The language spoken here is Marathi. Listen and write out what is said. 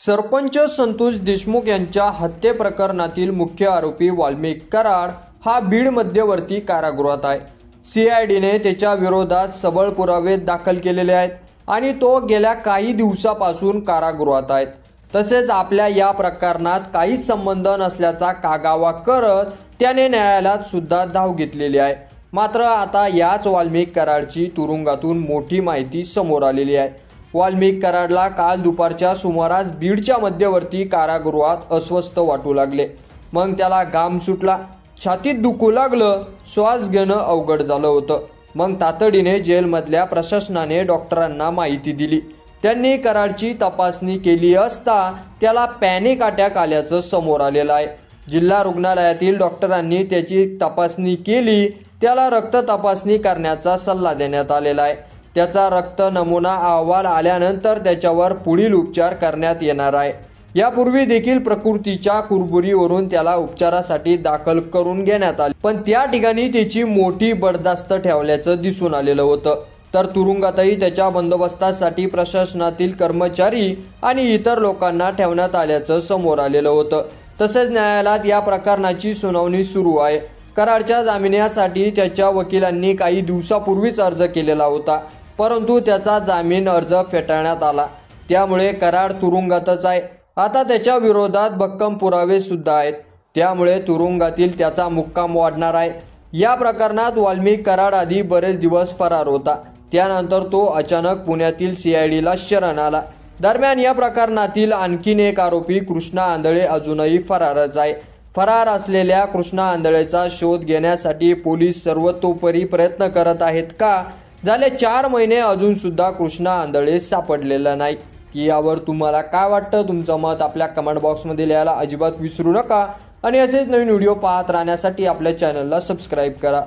सरपंच संतोष देशमुख यांच्या हत्ये प्रकरणातील मुख्य आरोपी वाल्मिक कराड हा बीड मध्यवर्ती कारागृहात आहे। सीआयडीने त्याच्या विरोधात सबळ पुरावे दाखल केलेले आहेत आणि तो गेल्या काही दिवसापासून कारागृहात आहे। तसेच आपल्या या प्रकरणात काहीच संबंध नसल्याचा कागावा करत त्याने न्यायालयात सुद्धा धाव घेतलेली आहे। मात्र आता याच वाल्मिक कराडची तुरुंगातून मोठी माहिती समोर आलेली आहे। वाल्मिक कराडला काल दुपारच्या सुमारास बीडच्या मध्यवर्ती कारागृहात अस्वस्थ वाटू लागले। मग त्याला घाम सुटला, छातीत दुखू लागलं, श्वास घेणं अवघड झालं होतं। मग तातडीने जेलमधल्या प्रशासनाने डॉक्टरांना माहिती दिली। त्यांनी कराडची तपासणी केली असता त्याला पॅनिक अटॅक आल्याचं समोर आलेलं आहे। जिल्हा रुग्णालयातील डॉक्टरांनी त्याची तपासणी केली, त्याला रक्त तपासणी करण्याचा सल्ला देण्यात आलेला आहे। त्याचा रक्त नमुना अहवाल आल्यानंतर त्याच्यावर पुढील उपचार करण्यात येणार आहे। यापूर्वी देखील प्रकृतीच्या कुरबुरीवरून त्याला उपचारासाठी दाखल करून घेण्यात आले, पण त्या ठिकाणी त्याची मोठी बडदास्त ठेवल्याचं दिसून आलेलं होतं। तर तुरुंगातही त्याच्या बंदोबस्तासाठी प्रशासनातील कर्मचारी आणि इतर लोकांना ठेवण्यात आल्याचं समोर आलेलं होतं। तसेच न्यायालयात या प्रकरणाची सुनावणी सुरू आहे। कराडच्या जामिनासाठी त्याच्या वकिलांनी काही दिवसापूर्वीच अर्ज केलेला होता, परंतु त्याचा जामीन अर्ज फेटाळण्यात आला। त्यामुळे कराड तुरुंगातच आहे। आता त्याच्या विरोधात भक्कम पुरावे सुद्धा आहेत, त्यामुळे तुरुंगातील त्याचा मुक्काम वाढणार आहे। या प्रकरणात वाल्मिक कराड आधी बरेच दिवस फरार होता, त्यानंतर तो अचानक पुण्यातील सीआयडीला शरण आला। दरम्यान या प्रकरणातील आणखीन एक आरोपी कृष्णा आंधळे अजूनही फरारच आहे। फरार असलेल्या कृष्णा आंधळेचा शोध घेण्यासाठी पोलीस सर्वतोपरी प्रयत्न करत आहेत का? झाले 4 महिने अजून सुद्धा कृष्णा आंधळे सापडलेला नाही की यावर तुम्हाला काय वाटतं? तुमचं मत आपल्या कमेंट बॉक्समध्ये लिहायला अजिबात विसरू नका आणि असेच नवीन व्हिडिओ पाहत राहण्यासाठी आपल्या चॅनलला सबस्क्राईब करा।